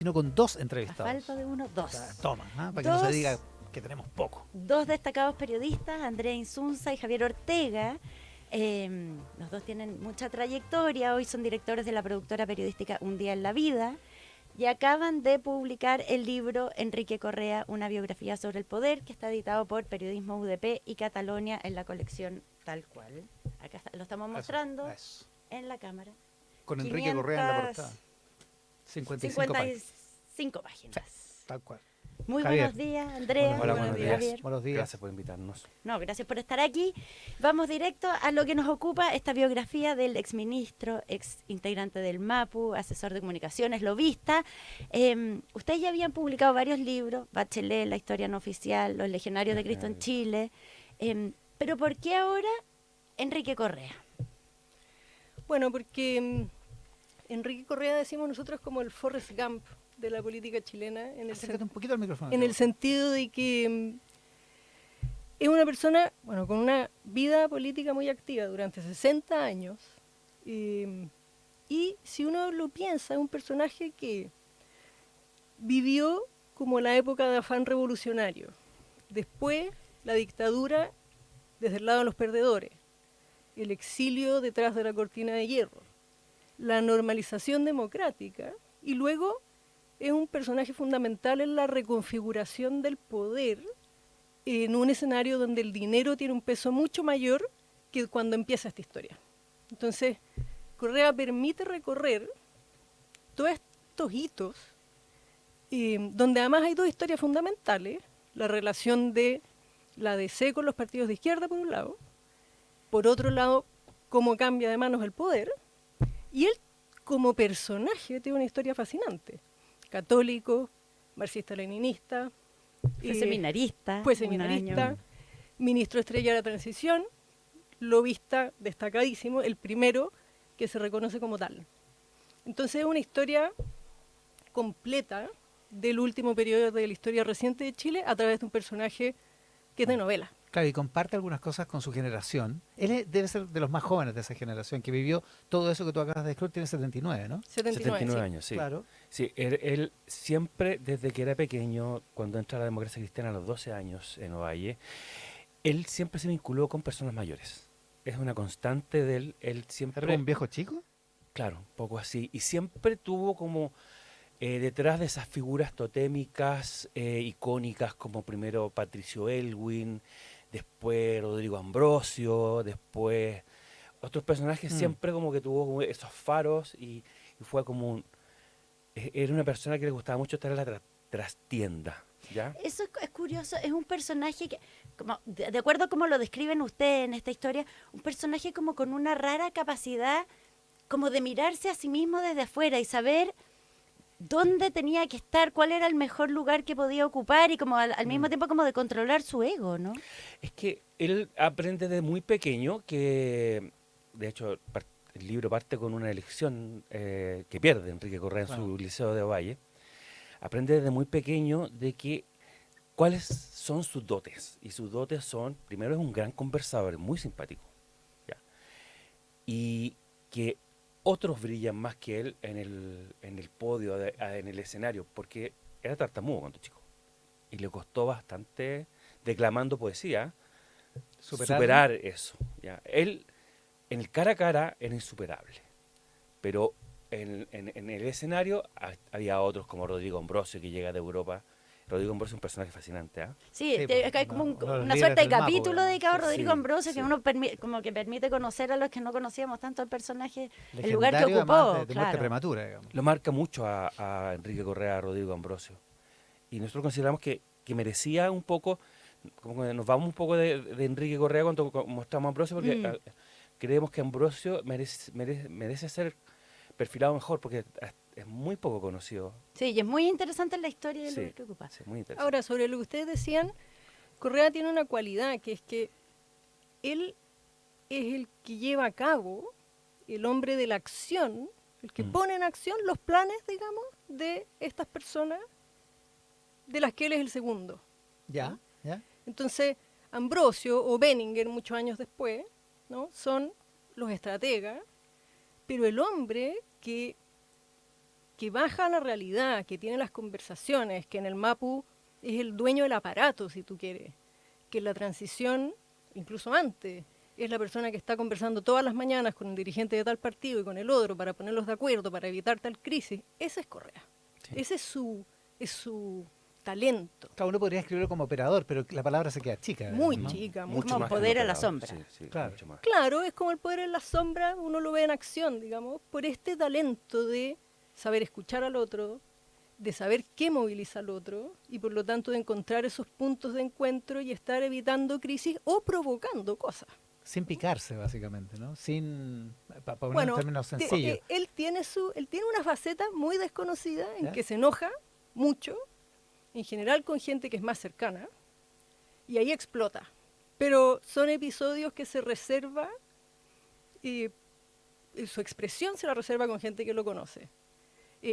sino con dos A entrevistados. falta de uno, dos. O sea, toma, para que no se Dos. diga que tenemos poco. Dos destacados periodistas, Andrea Insunza y Javier Ortega. Los dos tienen mucha trayectoria, hoy son directores de la productora periodística Un Día en la Vida y acaban de publicar el libro Enrique Correa, una biografía sobre el poder, que está editado por Periodismo UDP y Catalonia en la colección Tal Cual. Acá lo estamos mostrando Eso. en la cámara. Con Enrique Correa en la portada. 55 páginas. 55 páginas. Tal cual. Muy Javier. buenos días, Andrea. Hola, buenos días. Javier. Buenos días. Gracias por invitarnos. No, gracias por estar aquí. Vamos directo a lo que nos ocupa, esta biografía del exministro, ex integrante del MAPU, asesor de comunicaciones, lobista. Ustedes ya habían publicado varios libros, Bachelet, La historia no oficial, Los legionarios de Cristo en Chile. Pero ¿por qué ahora Enrique Correa? Bueno, porque Enrique Correa decimos nosotros como el Forrest Gump de la política chilena, Acércate un poquito al micrófono. en el sentido de que es una persona, bueno, con una vida política muy activa durante 60 años. Y si uno lo piensa, es un personaje que vivió como la época de afán revolucionario. Después, la dictadura desde el lado de los perdedores. El exilio detrás de la cortina de hierro. La normalización democrática. Y luego es un personaje fundamental en la reconfiguración del poder en un escenario donde el dinero tiene un peso mucho mayor que cuando empieza esta historia. Entonces, Correa permite recorrer todos estos hitos, donde además hay dos historias fundamentales, la relación de la DC con los partidos de izquierda por un lado, por otro lado, cómo cambia de manos el poder, y él como personaje tiene una historia fascinante. Católico, marxista-leninista. Fue seminarista. Fue un seminarista, año. ministro estrella de la transición, lobista destacadísimo, el primero que se reconoce como tal. Entonces es una historia completa del último periodo de la historia reciente de Chile a través de un personaje que es de novela. Claro, y comparte algunas cosas con su generación. Debe ser de los más jóvenes de esa generación, que vivió todo eso que tú acabas de describir, tiene 79, ¿no? 79 sí. años, sí. Claro. Sí, él siempre, desde que era pequeño, cuando entra a la democracia cristiana a los 12 años en Ovalle, él siempre se vinculó con personas mayores. Es una constante de él. Él siempre... ¿Era un viejo chico? Claro, un poco así. Y siempre tuvo como detrás de esas figuras totémicas, icónicas, como primero Patricio Elwin, después Rodrigo Ambrosio, después otros personajes, siempre como que tuvo como esos faros y fue como era una persona que le gustaba mucho estar en la trastienda, ¿ya? Eso es curioso, es un personaje que, como, de acuerdo a cómo lo describen ustedes en esta historia, un personaje como con una rara capacidad como de mirarse a sí mismo desde afuera y saber dónde tenía que estar, cuál era el mejor lugar que podía ocupar y como al mismo tiempo como de controlar su ego, ¿no? Es que él aprende desde muy pequeño que, de hecho, el libro parte con una elección que pierde Enrique Correa en su liceo de Ovalle. Aprende desde muy pequeño de que cuáles son sus dotes. Y sus dotes son, primero, es un gran conversador, muy simpático, ¿ya? Y que otros brillan más que él en el podio, en el escenario, porque era tartamudo cuando chico. Y le costó bastante, declamando poesía, superar eso, ¿ya? Él, en el cara a cara, era insuperable. Pero en el escenario había otros como Rodrigo Ambrosio, que llega de Europa. Rodrigo Ambrosio es un personaje fascinante, ¿ah? Sí, hay como una líderes suerte de del MAPU, capítulo dedicado a Sí, Rodrigo Ambrosio que sí. uno como que permite conocer a los que no conocíamos tanto el personaje, el lugar que Legendario, ocupó, además, de muerte claro. prematura, digamos. Lo marca mucho a Enrique Correa, a Rodrigo Ambrosio. Y nosotros consideramos que merecía un poco, como que nos vamos un poco de Enrique Correa cuando mostramos a Ambrosio, porque creemos que Ambrosio merece ser perfilado mejor, porque es muy poco conocido. Sí, y es muy interesante la historia del Sí, lugar que ocupa. sí, muy interesante. Ahora, sobre lo que ustedes decían, Correa tiene una cualidad, que es que él es el que lleva a cabo, el hombre de la acción, el que pone en acción los planes, digamos, de estas personas de las que él es el segundo. ¿Ya? ¿Ya? Entonces, Ambrosio o Benninger, muchos años después, ¿no? Son los estrategas, pero el hombre que que baja a la realidad, que tiene las conversaciones, que en el Mapu es el dueño del aparato, si tú quieres, que en la transición, incluso antes, es la persona que está conversando todas las mañanas con un dirigente de tal partido y con el otro para ponerlos de acuerdo, para evitar tal crisis, ese es Correa. Sí. Ese es su talento. Cada uno podría escribirlo como operador, pero la palabra se queda chica. Muy ¿no? chica, Mucho Como más que poder un a la operador. sombra. Sí, Claro. mucho más. Claro, es como el poder en la sombra, uno lo ve en acción, digamos, por este talento de saber escuchar al otro, de saber qué moviliza al otro y por lo tanto de encontrar esos puntos de encuentro y estar evitando crisis o provocando cosas. Sin picarse, básicamente, ¿no? Sin, para poner Bueno, en términos sencillos. él tiene una faceta muy desconocida en ¿Ya? que se enoja mucho, en general con gente que es más cercana, y ahí explota. Pero son episodios que se reserva y su expresión se la reserva con gente que lo conoce.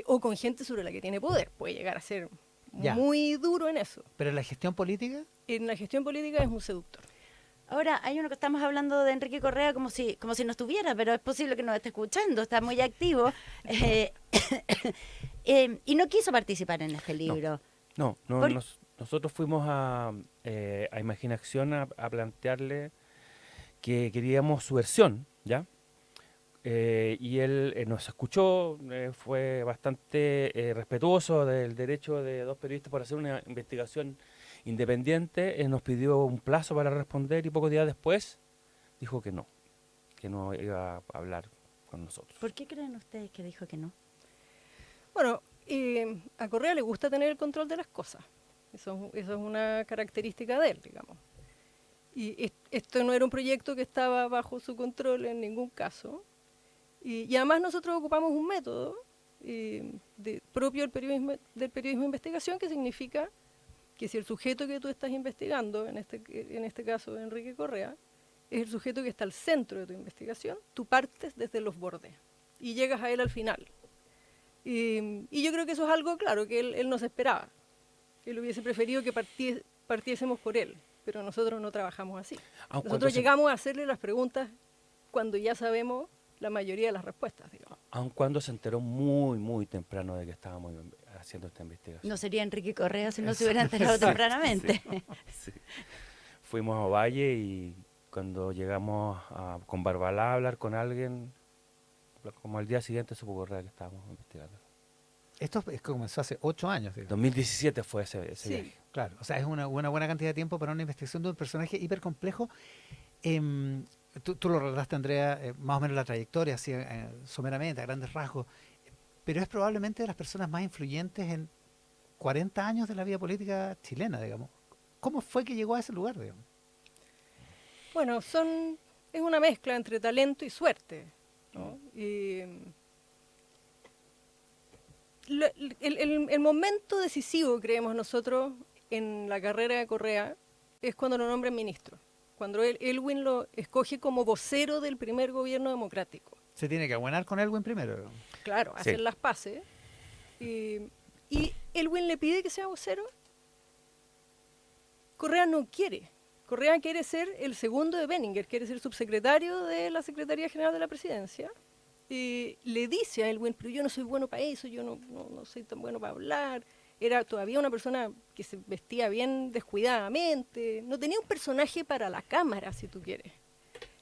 O con gente sobre la que tiene poder. Puede llegar a ser Ya. muy duro en eso. Pero en la gestión política, En la gestión política es un seductor. Ahora, hay uno que estamos hablando de Enrique Correa como si no estuviera, pero es posible que nos esté escuchando, está muy activo. Y no quiso participar en este libro. No, Por- nosotros fuimos a Imaginación a plantearle que queríamos su versión, ¿ya? Y él nos escuchó, fue bastante respetuoso del derecho de dos periodistas por hacer una investigación independiente, nos pidió un plazo para responder y pocos días después dijo que no iba a hablar con nosotros. ¿Por qué creen ustedes que dijo que no? Bueno, a Correa le gusta tener el control de las cosas. Eso es una característica de él, digamos. Y esto no era un proyecto que estaba bajo su control en ningún caso. Y además nosotros ocupamos un método propio del periodismo de investigación, que significa que si el sujeto que tú estás investigando, en este caso Enrique Correa, es el sujeto que está al centro de tu investigación, tú partes desde los bordes y llegas a él al final. Y yo creo que eso es algo, claro, que él no se esperaba. Él hubiese preferido que partiésemos por él, pero nosotros no trabajamos así. Aun cuando Nosotros se- llegamos a hacerle las preguntas cuando ya sabemos la mayoría de las respuestas, digamos. Aun cuando se enteró muy, muy temprano de que estábamos haciendo esta investigación. No sería Enrique Correa si no se hubiera enterado tempranamente. Sí. Fuimos a Ovalle y cuando llegamos con Barbalá a hablar con alguien, como al día siguiente supo Correa que estábamos investigando. esto es que comenzó hace 8 años, digamos. 2017 fue ese Sí. viaje. Claro, o sea, es una buena cantidad de tiempo para una investigación de un personaje hipercomplejo. Tú lo relataste, Andrea, más o menos la trayectoria, así, someramente, a grandes rasgos, pero es probablemente de las personas más influyentes en 40 años de la vida política chilena, digamos. ¿Cómo fue que llegó a ese lugar, digamos? Bueno, es una mezcla entre talento y suerte, ¿no? Y, el momento decisivo, creemos nosotros, en la carrera de Correa es cuando lo nombran ministro, cuando Elwin lo escoge como vocero del primer gobierno democrático. Se tiene que abuenar con Elwin primero, digamos. Claro, Sí. hacer las paces. Y Elwin le pide que sea vocero. Correa no quiere. Correa quiere ser el segundo de Benninger, quiere ser subsecretario de la Secretaría General de la Presidencia. Y le dice a Elwin, pero yo no soy bueno para eso, yo no soy tan bueno para hablar. Era todavía una persona que se vestía bien descuidadamente, no tenía un personaje para la cámara, si tú quieres.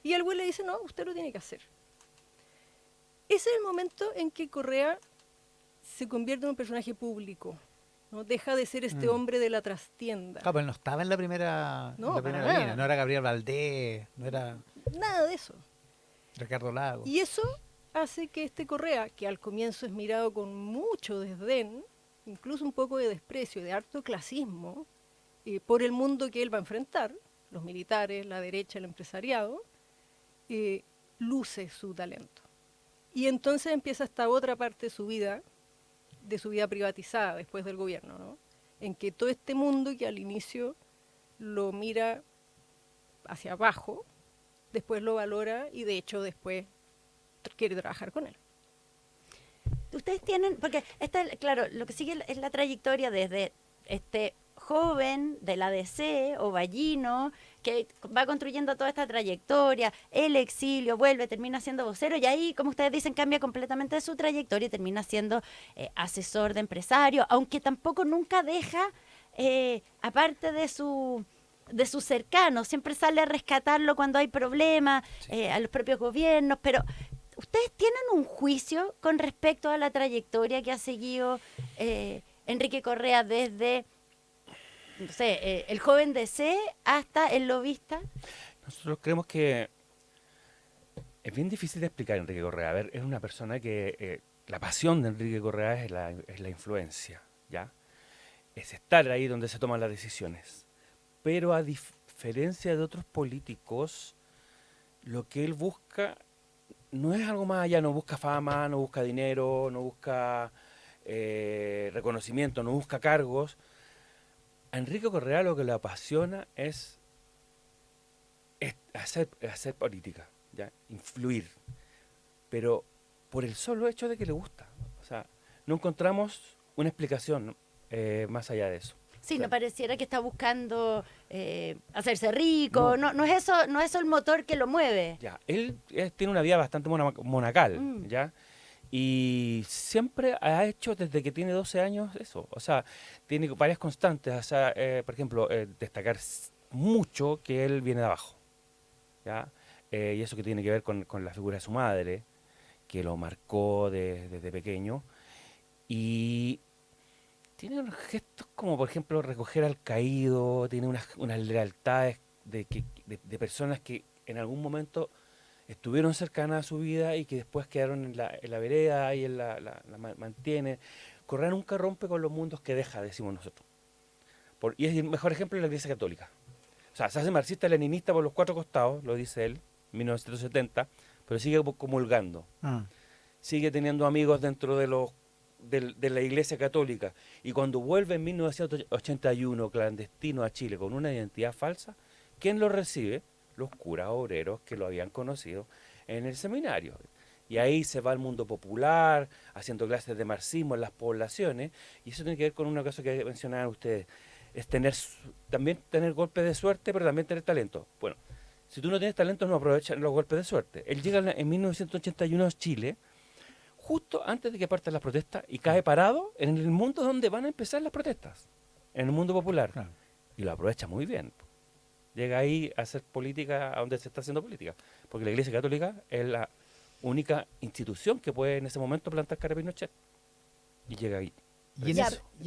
Y Elwin le dice, no, usted lo tiene que hacer. Ese es el momento en que Correa se convierte en un personaje público, ¿no? Deja de ser este hombre de la trastienda. Claro, pero él no estaba en la primera, No, en la para primera nada. línea, no era Gabriel Valdés, no era Nada de eso. Ricardo Lago. Y eso hace que este Correa, que al comienzo es mirado con mucho desdén, incluso un poco de desprecio, de harto clasismo, por el mundo que él va a enfrentar, los militares, la derecha, el empresariado, luce su talento. Y entonces empieza esta otra parte de su vida privatizada después del gobierno, ¿no? En que todo este mundo que al inicio lo mira hacia abajo, después lo valora y de hecho después quiere trabajar con él. Ustedes tienen, porque claro, lo que sigue es la trayectoria desde este joven de la DC, ovallino, que va construyendo toda esta trayectoria, el exilio, vuelve, termina siendo vocero, y ahí, como ustedes dicen, cambia completamente su trayectoria y termina siendo asesor de empresario, aunque tampoco nunca deja, aparte de sus cercanos, siempre sale a rescatarlo cuando hay problemas, a los propios gobiernos, pero ¿ustedes tienen un juicio con respecto a la trayectoria que ha seguido Enrique Correa desde, no sé, el joven DC hasta el lobista? Nosotros creemos que es bien difícil de explicar a Enrique Correa. A ver, es una persona que la pasión de Enrique Correa es la influencia, ¿ya? Es estar ahí donde se toman las decisiones. Pero a diferencia de otros políticos, lo que él busca no es algo más allá, no busca fama, no busca dinero, no busca reconocimiento, no busca cargos. A Enrique Correa lo que le apasiona es hacer política, ¿ya? Influir, pero por el solo hecho de que le gusta. O sea, no encontramos una explicación más allá de eso. Sí, no pareciera que está buscando hacerse rico, no es eso el motor que lo mueve. Ya, él tiene una vida bastante monacal, ¿ya? Y siempre ha hecho desde que tiene 12 años eso. O sea, tiene varias constantes. O sea, por ejemplo, destacar mucho que él viene de abajo, ¿ya? Y eso que tiene que ver con la figura de su madre, que lo marcó desde pequeño. Y tiene unos gestos como, por ejemplo, recoger al caído, tiene unas lealtades de personas que en algún momento estuvieron cercanas a su vida y que después quedaron en la vereda y él la mantiene. Correa nunca rompe con los mundos que deja, decimos nosotros. Y es el mejor ejemplo de la Iglesia Católica. O sea, se hace marxista-leninista por los cuatro costados, lo dice él, 1970, pero sigue comulgando. Sigue teniendo amigos dentro de la Iglesia Católica. Y cuando vuelve en 1981 clandestino a Chile con una identidad falsa, ¿quién lo recibe? Los curas obreros que lo habían conocido en el seminario. Y ahí se va al mundo popular, haciendo clases de marxismo en las poblaciones, y eso tiene que ver con una cosa que mencionaban ustedes, es también tener golpes de suerte, pero también tener talento. Bueno, si tú no tienes talento, no aprovechas los golpes de suerte. Él llega en 1981 a Chile, justo antes de que partan las protestas, y cae parado en el mundo donde van a empezar las protestas, en el mundo popular. Claro. Y lo aprovecha muy bien. Llega ahí a hacer política a donde se está haciendo política, porque la Iglesia Católica es la única institución que puede en ese momento plantar cara a Pinochet. Y llega ahí. Y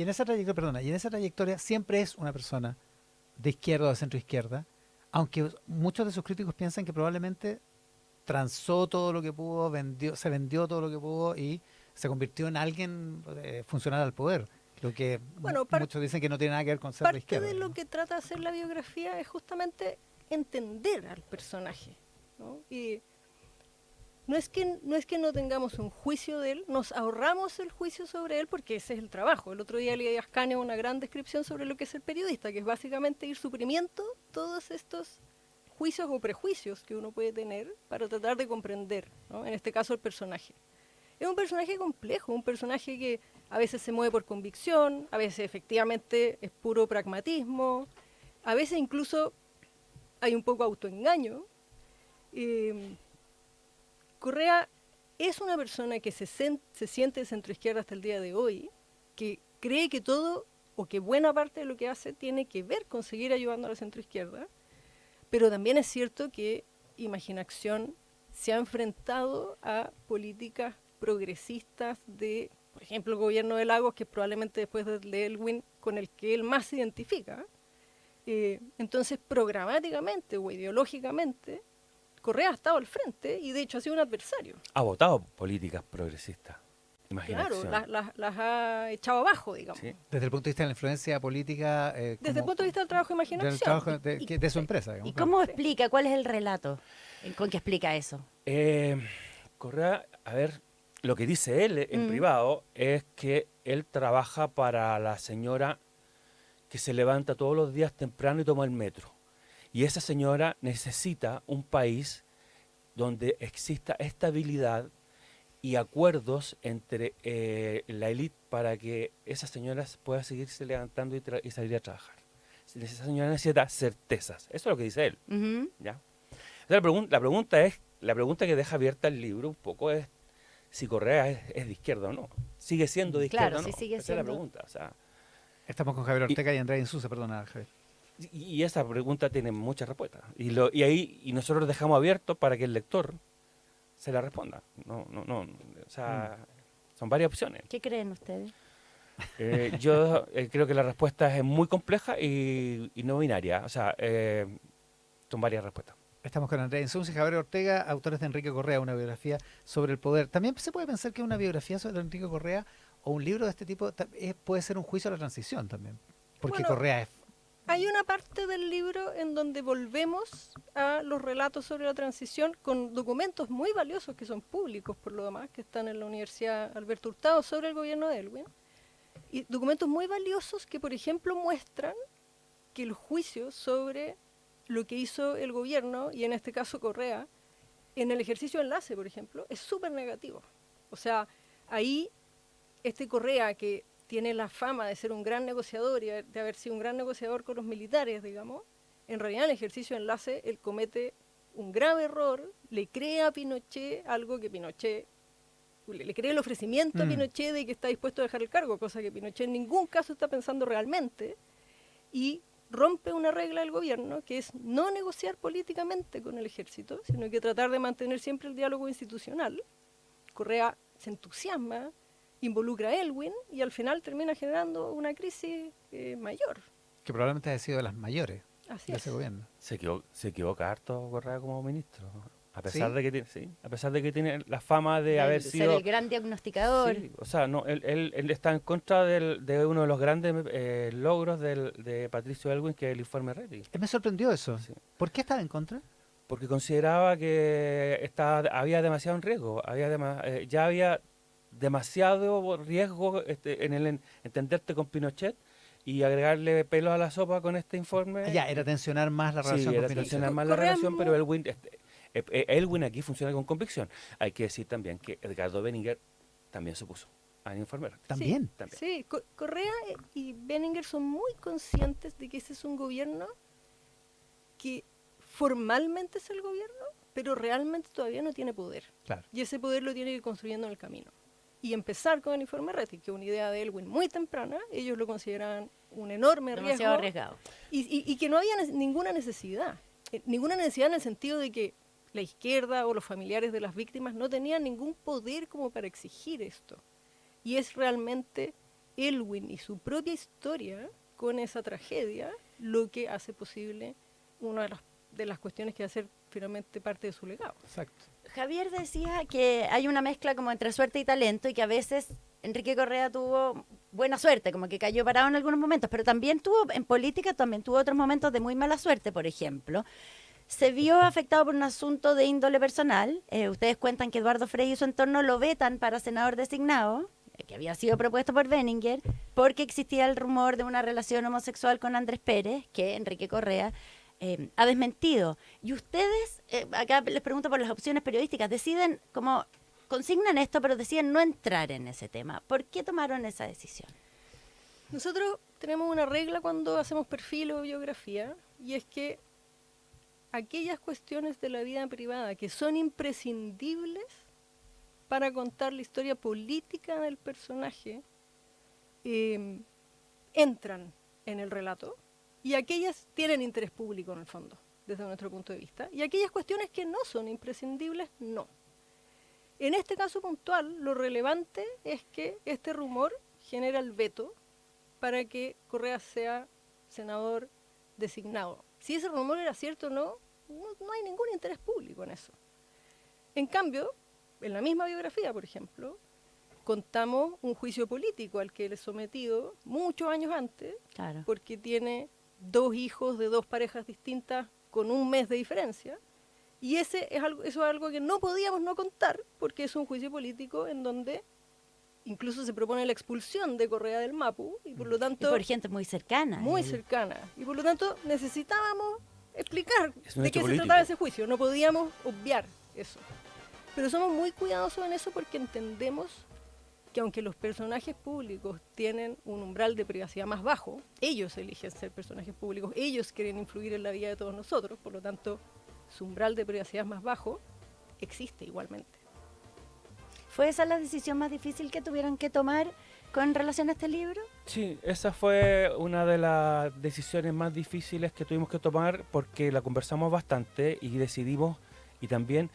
en esa trayectoria siempre es una persona de izquierda o de centro izquierda, aunque muchos de sus críticos piensan que probablemente transó todo lo que pudo, se vendió todo lo que pudo y se convirtió en alguien funcional al poder. Lo que muchos dicen que no tiene nada que ver con ser de izquierda. Parte de lo que trata de hacer la biografía es justamente entender al personaje, ¿no? Y no es que no tengamos un juicio de él, nos ahorramos el juicio sobre él porque ese es el trabajo. El otro día leí a Ascanio una gran descripción sobre lo que es el periodista, que es básicamente ir suprimiendo todos estos juicios o prejuicios que uno puede tener para tratar de comprender, ¿no? En este caso el personaje. Es un personaje complejo, un personaje que a veces se mueve por convicción, a veces efectivamente es puro pragmatismo, a veces incluso hay un poco autoengaño. Correa es una persona que se siente de centroizquierda hasta el día de hoy, que cree que todo o que buena parte de lo que hace tiene que ver con seguir ayudando a la centroizquierda, pero también es cierto que Imaginación se ha enfrentado a políticas progresistas de, por ejemplo, el gobierno de Lagos, que probablemente después de Elwin con el que él más se identifica. Entonces, programáticamente o ideológicamente, Correa ha estado al frente y de hecho ha sido un adversario. Ha votado políticas progresistas. Imaginación. Claro, las ha echado abajo, digamos. Sí. Desde el punto de vista de la influencia política. Desde el punto de vista del trabajo de Imaginación. Del trabajo de su empresa. Digamos. ¿Y cómo explica? ¿Cuál es el relato con que explica eso? Correa, a ver, lo que dice él en privado es que él trabaja para la señora que se levanta todos los días temprano y toma el metro. Y esa señora necesita un país donde exista estabilidad y acuerdos entre la élite para que esas señoras puedan seguirse levantando y salir a trabajar. Esa señora necesita certezas. Eso es lo que dice él. Ujú. ¿Ya? Entonces, la pregunta que deja abierta el libro un poco es si Correa es de izquierda o no. ¿Sigue siendo de izquierda Claro, o no? sí sigue Esa es la siendo. pregunta. O sea, Estamos con Javier Ortega y Andrea Insunza, perdona, Javier. y esa pregunta tiene muchas respuestas. Y nosotros dejamos abierto para que el lector se la responda. No. O sea, son varias opciones. ¿Qué creen ustedes? Yo creo que la respuesta es muy compleja y no binaria. O sea, son varias respuestas. Estamos con Andrea Insunza y Javier Ortega, autores de Enrique Correa, una biografía sobre el poder. También se puede pensar que una biografía sobre Enrique Correa o un libro de este tipo puede ser un juicio a la transición también. Porque Bueno, Correa es... Hay una parte del libro en donde volvemos a los relatos sobre la transición con documentos muy valiosos que son públicos por lo demás, que están en la Universidad Alberto Hurtado sobre el gobierno de Elwin. Y documentos muy valiosos que, por ejemplo, muestran que el juicio sobre lo que hizo el gobierno, y en este caso Correa, en el ejercicio de enlace, por ejemplo, es súper negativo. O sea, ahí este Correa, que tiene la fama de ser un gran negociador y de haber sido un gran negociador con los militares, digamos, en realidad en el ejercicio de enlace él comete un grave error, le cree a Pinochet algo que Pinochet, le cree el ofrecimiento a Pinochet de que está dispuesto a dejar el cargo, cosa que Pinochet en ningún caso está pensando realmente, y rompe una regla del gobierno que es no negociar políticamente con el ejército, sino que tratar de mantener siempre el diálogo institucional. Correa se entusiasma, involucra a Elwin y al final termina generando una crisis mayor. que probablemente haya sido de las mayores Así de es. ese gobierno. Se equivoca harto Correa como ministro. A pesar ¿Sí? de que tiene, sí, a pesar de que tiene la fama de haber Ser sido... el gran diagnosticador. Sí, o sea, no, él está en contra de uno de los grandes logros de Patricio Elwin, que es el informe Reti. Me sorprendió eso. Sí. ¿Por qué estaba en contra? Porque consideraba que había demasiado riesgo, ya había demasiado riesgo en el entenderte con Pinochet y agregarle pelo a la sopa con este informe. Ya, era tensionar más la relación Sí, con era Pinochet. tensionar más la Correa relación, muy- pero Elwin aquí funciona con convicción. Hay que decir también que Edgardo Benninger también se opuso al informe Reti. También. También. Sí, Correa y Benninger son muy conscientes de que ese es un gobierno que formalmente es el gobierno, pero realmente todavía no tiene poder. Claro. Y ese poder lo tiene que ir construyendo en el camino. Y empezar con el informe Reti, que es una idea de Elwin muy temprana, ellos lo consideraban un enorme Demasiado riesgo arriesgado. y que no había ninguna necesidad en el sentido de que la izquierda o los familiares de las víctimas no tenían ningún poder como para exigir esto. Y es realmente Elwin y su propia historia con esa tragedia lo que hace posible una de las cuestiones que va a ser finalmente parte de su legado. Exacto. Javier decía que hay una mezcla como entre suerte y talento y que a veces Enrique Correa tuvo buena suerte, como que cayó parado en algunos momentos, pero también en política también tuvo otros momentos de muy mala suerte, por ejemplo. Se vio afectado por un asunto de índole personal. Ustedes cuentan que Eduardo Frei y su entorno lo vetan para senador designado, que había sido propuesto por Benninger, porque existía el rumor de una relación homosexual con Andrés Pérez, que Enrique Correa ha desmentido. Y ustedes, acá les pregunto por las opciones periodísticas, deciden como consignan esto, pero deciden no entrar en ese tema. ¿Por qué tomaron esa decisión? Nosotros tenemos una regla cuando hacemos perfil o biografía, y es que aquellas cuestiones de la vida privada que son imprescindibles para contar la historia política del personaje entran en el relato, y aquellas tienen interés público en el fondo, desde nuestro punto de vista, y aquellas cuestiones que no son imprescindibles, no. En este caso puntual, lo relevante es que este rumor genera el veto para que Correa sea senador designado. Si ese rumor era cierto o no, no hay ningún interés público en eso. En cambio, en la misma biografía, por ejemplo, contamos un juicio político al que él es sometido muchos años antes, Claro. porque tiene 2 hijos de 2 parejas distintas con un mes de diferencia. Y eso es algo que no podíamos no contar, porque es un juicio político en donde incluso se propone la expulsión de Correa del Mapu, y por lo Y tanto por gente muy cercana. muy cercana. Y por lo tanto necesitábamos explicar Es un de hecho qué se político. trataba ese juicio. No podíamos obviar eso. Pero somos muy cuidadosos en eso porque entendemos que aunque los personajes públicos tienen un umbral de privacidad más bajo, ellos eligen ser personajes públicos, ellos quieren influir en la vida de todos nosotros, por lo tanto, su umbral de privacidad más bajo existe igualmente. ¿Fue esa la decisión más difícil que tuvieron que tomar con relación a este libro? Sí, esa fue una de las decisiones más difíciles que tuvimos que tomar porque la conversamos bastante y decidimos, y también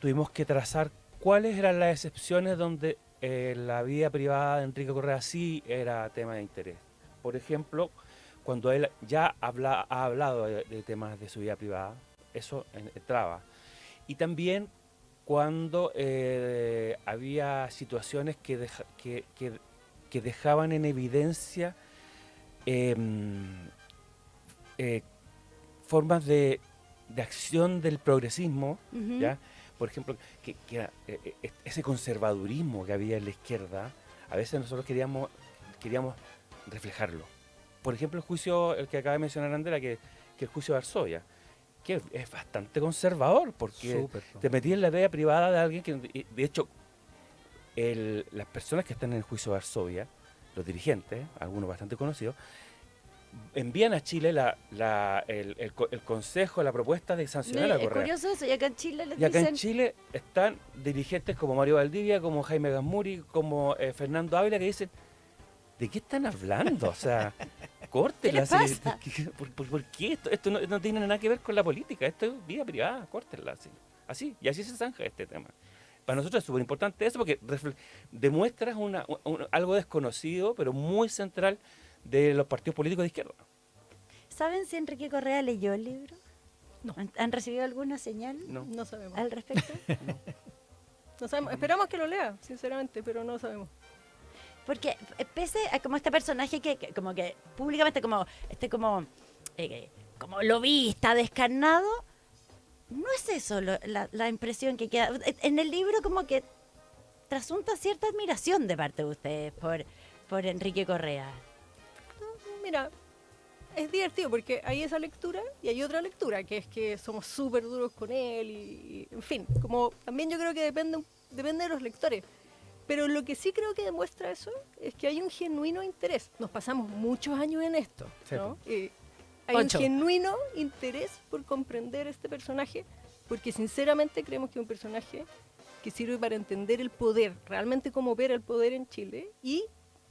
tuvimos que trazar cuáles eran las excepciones donde la vida privada de Enrique Correa sí era tema de interés. Por ejemplo, cuando él ya ha hablado de temas de su vida privada, eso entraba. Y también cuando había situaciones que dejaban en evidencia formas de acción del progresismo, ¿ya? Por ejemplo, que ese conservadurismo que había en la izquierda, a veces nosotros queríamos reflejarlo. Por ejemplo, el juicio, el que acaba de mencionar Andrea, que el juicio de Varsovia, que es bastante conservador, porque te metí en la vida privada de alguien que, de hecho, las personas que están en el juicio de Varsovia, los dirigentes, algunos bastante conocidos, envían a Chile el consejo, la propuesta de sancionar a Correa. Es curioso eso, y acá en Chile les Y acá dicen... en Chile están dirigentes como Mario Valdivia, como Jaime Gasmuri, como Fernando Ávila, que dicen, ¿de qué están hablando? O sea, córtenla. ¿Qué les pasa? ¿Por qué? Esto no tiene nada que ver con la política, esto es vida privada, córtenla. Así, y así se zanja este tema. Para nosotros es súper importante eso porque demuestras algo desconocido, pero muy central de los partidos políticos de izquierda. ¿Saben si Enrique Correa leyó el libro? No. ¿Han recibido alguna señal No sabemos. al respecto? No sabemos. Esperamos que lo lea, sinceramente, pero no sabemos. Porque pese a como este personaje que como que públicamente como lobista, descarnado, no es eso la impresión que queda. En el libro como que trasunta cierta admiración de parte de ustedes por Enrique Correa. Mira, es divertido porque hay esa lectura y hay otra lectura, que es que somos súper duros con él y, en fin, como también yo creo que depende de los lectores. Pero lo que sí creo que demuestra eso es que hay un genuino interés. Nos pasamos muchos años en esto, ¿no? Hay 8. un genuino interés por comprender este personaje, porque sinceramente creemos que es un personaje que sirve para entender el poder, realmente cómo opera el poder en Chile y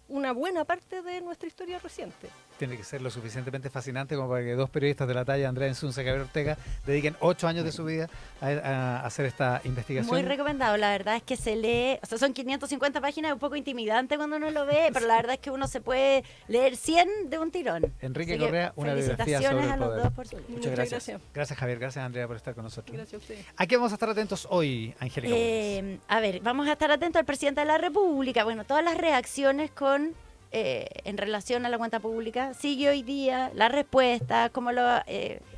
una buena parte de nuestra historia reciente. Tiene que ser lo suficientemente fascinante como para que dos periodistas de la talla, Andrea Insunza y Javier Ortega, dediquen 8 años de su vida a hacer esta investigación. Muy recomendado, la verdad es que se lee, o sea, son 550 páginas, un poco intimidante cuando uno lo ve, pero la verdad es que uno se puede leer 100 de un tirón. Enrique Así que Correa, una biografía felicitaciones sobre el a los poder. dos por su libro. Muchas gracias. Gracias Javier, gracias Andrea por estar con nosotros. Gracias a ustedes. ¿A qué vamos a estar atentos hoy, Angélica? A ver, vamos a estar atentos al presidente de la República. Bueno, todas las reacciones en relación a la cuenta pública. Sigue hoy día la respuesta, cómo lo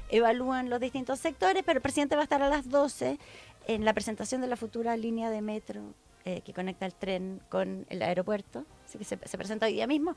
evalúan los distintos sectores, pero el presidente va a estar a las 12 en la presentación de la futura línea de metro que conecta el tren con el aeropuerto. Así que se presenta hoy día mismo.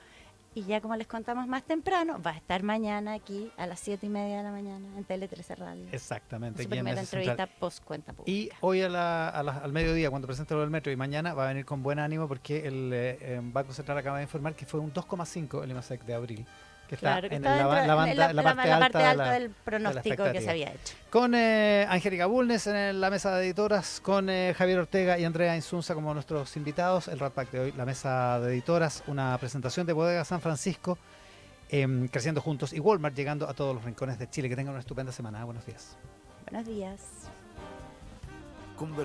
Y ya como les contamos más temprano, va a estar mañana aquí a las 7:30 de la mañana en Tele 13 Radio. Exactamente. Su aquí en primera Mesa Central. entrevista post cuenta pública. Y hoy al mediodía, cuando presente lo del metro, y mañana va a venir con buen ánimo porque el Banco Central acaba de informar que fue un 2,5 el IMASEC de abril, que está Claro, que en está la parte alta del pronóstico que se había hecho. Con Angélica Bulnes en la mesa de editoras, con Javier Ortega y Andrea Insunza como nuestros invitados. El Rat Pack de hoy, la mesa de editoras, una presentación de Bodega San Francisco, creciendo juntos, y Walmart llegando a todos los rincones de Chile. Que tengan una estupenda semana. Buenos días. Buenos días. Conversación.